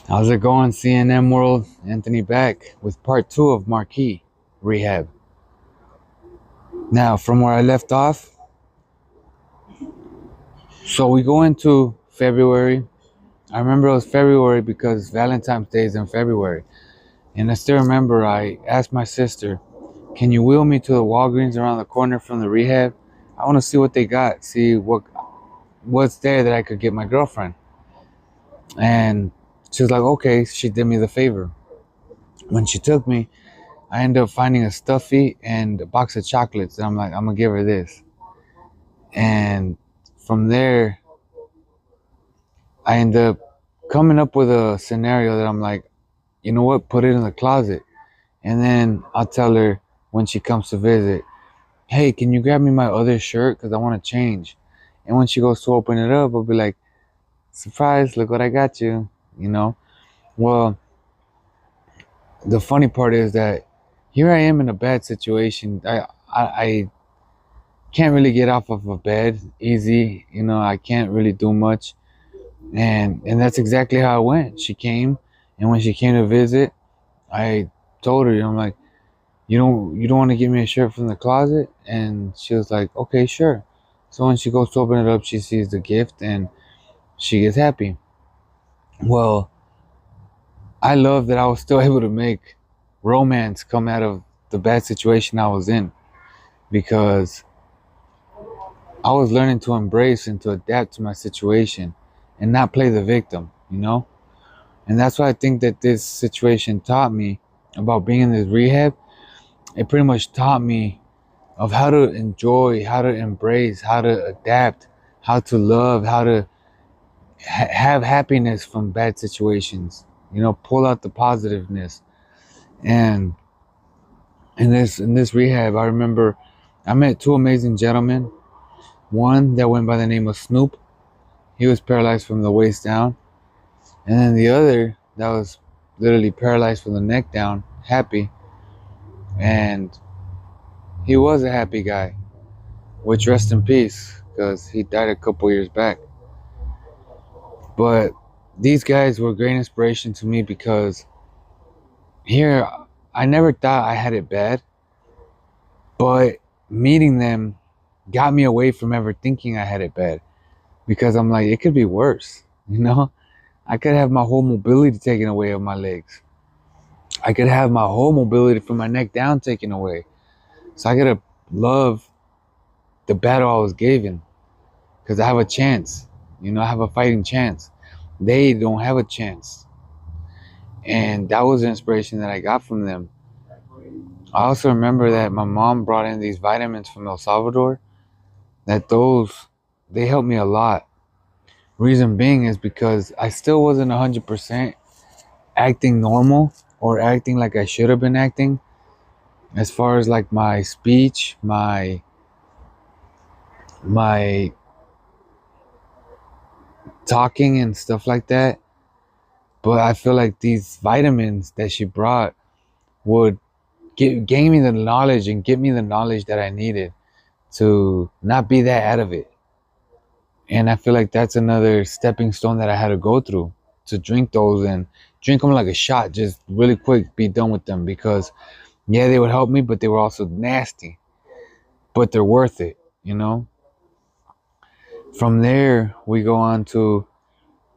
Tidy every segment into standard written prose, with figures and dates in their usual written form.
How's it going, CNN World? Anthony back with part two of Marquee rehab. Now, from where I left off, so we go into February. I remember it was February because Valentine's Day is in February. And I still remember I asked my sister, can you wheel me to the Walgreens around the corner from the rehab? I want to see what they got, see what's there that I could get my girlfriend. And she was like, okay, she did me the favor. When she took me, I ended up finding a stuffy and a box of chocolates. And I'm like, I'm gonna give her this. And from there, I ended up coming up with a scenario that I'm like, you know what, put it in the closet. And then I'll tell her when she comes to visit, hey, can you grab me my other shirt? Because I want to change. And when she goes to open it up, I'll be like, surprise, look what I got you, you know? Well, the funny part is that here I am in a bad situation. I can't really get off of a bed easy. You know, I can't really do much. And that's exactly how it went. She came, and when she came to visit, I told her, I'm like, you don't want to give me a shirt from the closet? And she was like, okay, sure. So when she goes to open it up, she sees the gift and she gets happy. Well, I love that I was still able to make romance come out of the bad situation I was in, because I was learning to embrace and to adapt to my situation and not play the victim, you know? And that's what I think that this situation taught me about being in this rehab. It pretty much taught me of how to enjoy, how to embrace, how to adapt, how to love, how to have happiness from bad situations, you know, pull out the positiveness. And in this rehab, I remember I met two amazing gentlemen. One that went by the name of Snoop. He was paralyzed from the waist down. And then the other that was literally paralyzed from the neck down, happy. And he was a happy guy, which rest in peace, because he died a couple years back. But these guys were great inspiration to me because here I never thought I had it bad, but meeting them got me away from ever thinking I had it bad, because I'm like, it could be worse, you know? I could have my whole mobility taken away of my legs. I could have my whole mobility from my neck down taken away. So I gotta love the battle I was given, because I have a chance. You know, I have a fighting chance. They don't have a chance. And that was the inspiration that I got from them. I also remember that my mom brought in these vitamins from El Salvador, that those, they helped me a lot. Reason being is because I still wasn't 100% acting normal or acting like I should have been acting, as far as like my speech, my talking and stuff like that. But I feel like these vitamins that she brought would gain me the knowledge and give me the knowledge that I needed to not be that out of it. And I feel like that's another stepping stone that I had to go through, to drink those and drink them like a shot, just really quick, be done with them. Because yeah, they would help me, but they were also nasty, but they're worth it, you know? From there, we go on to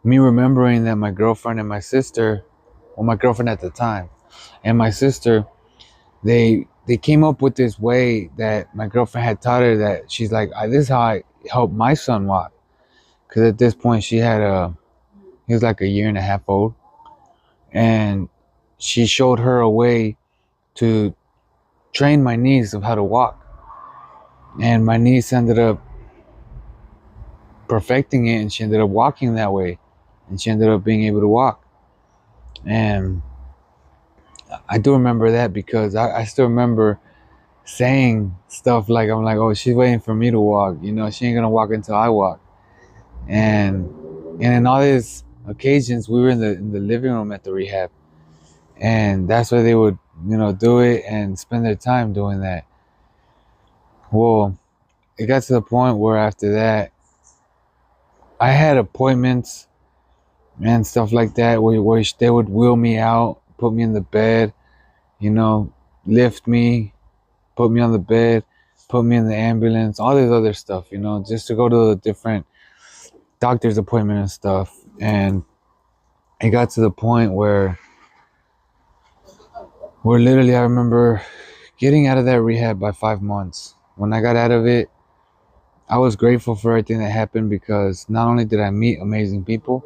me remembering that my girlfriend and my sister, well, my girlfriend at the time and my sister, they came up with this way that my girlfriend had taught her, that she's like, this is how I help my son walk. Because at this point, he was like a year and a half old. And she showed her a way to train my niece of how to walk. And my niece ended up perfecting it, and she ended up walking that way. And she ended up being able to walk. And I do remember that because I still remember saying stuff like, I'm like, oh, she's waiting for me to walk. You know, she ain't gonna walk until I walk. And in all these occasions, we were in the living room at the rehab, and that's where they would, you know, do it and spend their time doing that. Well, it got to the point where after that, I had appointments and stuff like that, where they would wheel me out, put me in the bed, you know, lift me, put me on the bed, put me in the ambulance, all this other stuff, you know, just to go to a different doctor's appointment and stuff. And it got to the point where literally I remember getting out of that rehab by 5 months. When I got out of it, I was grateful for everything that happened, because not only did I meet amazing people,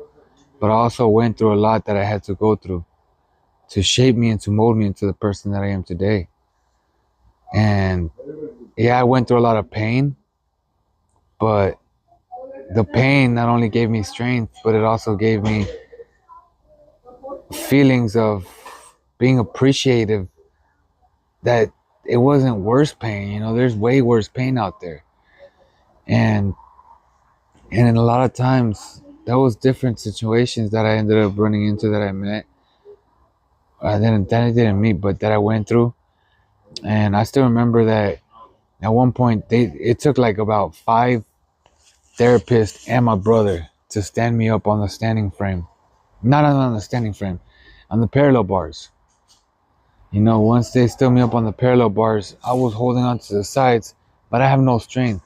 but I also went through a lot that I had to go through to shape me and to mold me into the person that I am today. And yeah, I went through a lot of pain, but the pain not only gave me strength, but it also gave me feelings of being appreciative, that it wasn't worse pain. You know, there's way worse pain out there. And in a lot of times, that was different situations that I ended up running into, that I met. That I didn't meet, but that I went through. And I still remember that at one point, it took like about 5 therapists and my brother to stand me up on the standing frame. Not on the standing frame, on the parallel bars. You know, once they stood me up on the parallel bars, I was holding on to the sides, but I have no strength.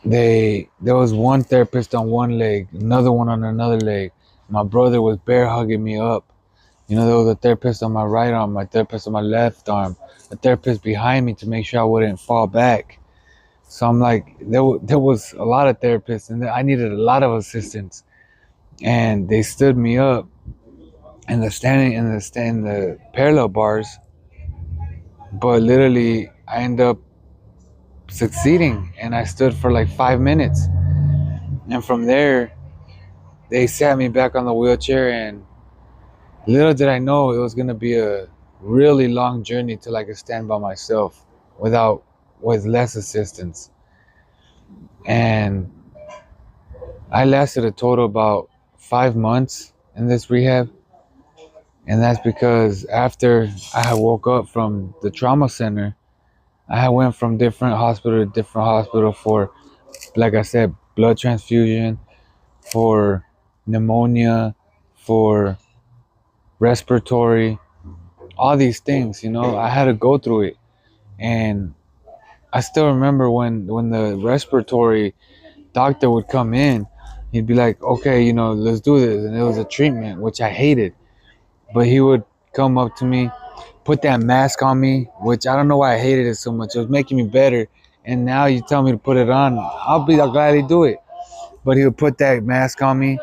There was one therapist on one leg, another one on another leg. My brother was bear hugging me up. You know, there was a therapist on my right arm, my therapist on my left arm, a therapist behind me to make sure I wouldn't fall back. So I'm like, there was a lot of therapists, and I needed a lot of assistance. And they stood me up in the parallel bars, but literally I ended up succeeding, and I stood for like 5 minutes. And from there, they sat me back on the wheelchair, and little did I know it was gonna be a really long journey till I could stand by myself with less assistance. And I lasted a total about 5 months in this rehab. And that's because after I had woke up from the trauma center, I had went from different hospital to different hospital for, like I said, blood transfusion, for pneumonia, for respiratory, all these things, you know. I had to go through it. And I still remember when the respiratory doctor would come in, he'd be like, okay, you know, let's do this. And it was a treatment, which I hated. But he would come up to me, put that mask on me, which I don't know why I hated it so much. It was making me better. And now you tell me to put it on, I'll gladly do it. But he would put that mask on me,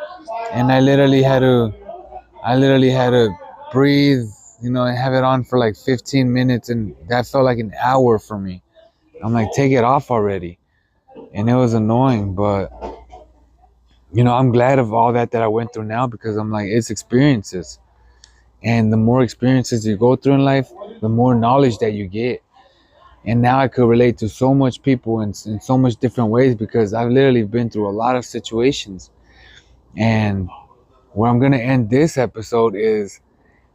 and I literally had to breathe, you know, and have it on for like 15 minutes, and that felt like an hour for me. I'm like, take it off already. And it was annoying, but you know, I'm glad of all that I went through now, because I'm like, it's experiences. And the more experiences you go through in life, the more knowledge that you get. And now I could relate to so much people in so much different ways, because I've literally been through a lot of situations. And where I'm going to end this episode is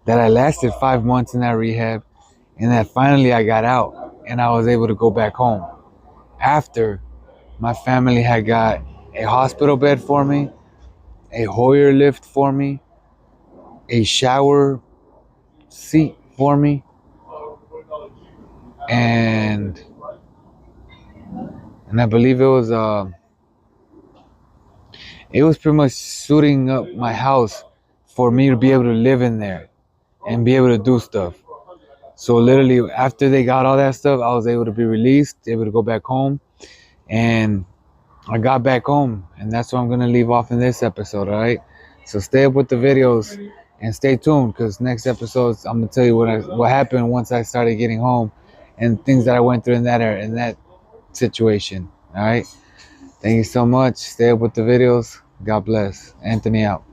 that I lasted 5 months in that rehab, and that finally I got out and I was able to go back home after my family had got a hospital bed for me, a Hoyer lift for me, a shower seat for me, and I believe it was pretty much suiting up my house for me to be able to live in there and be able to do stuff. So literally after they got all that stuff, I was able to be released, able to go back home, and I got back home, and that's what I'm gonna leave off in this episode. All right, so stay up with the videos and stay tuned, because next episodes I'm gonna tell you what happened once I started getting home, and things that I went through in that situation. All right, thank you so much. Stay up with the videos. God bless. Anthony out.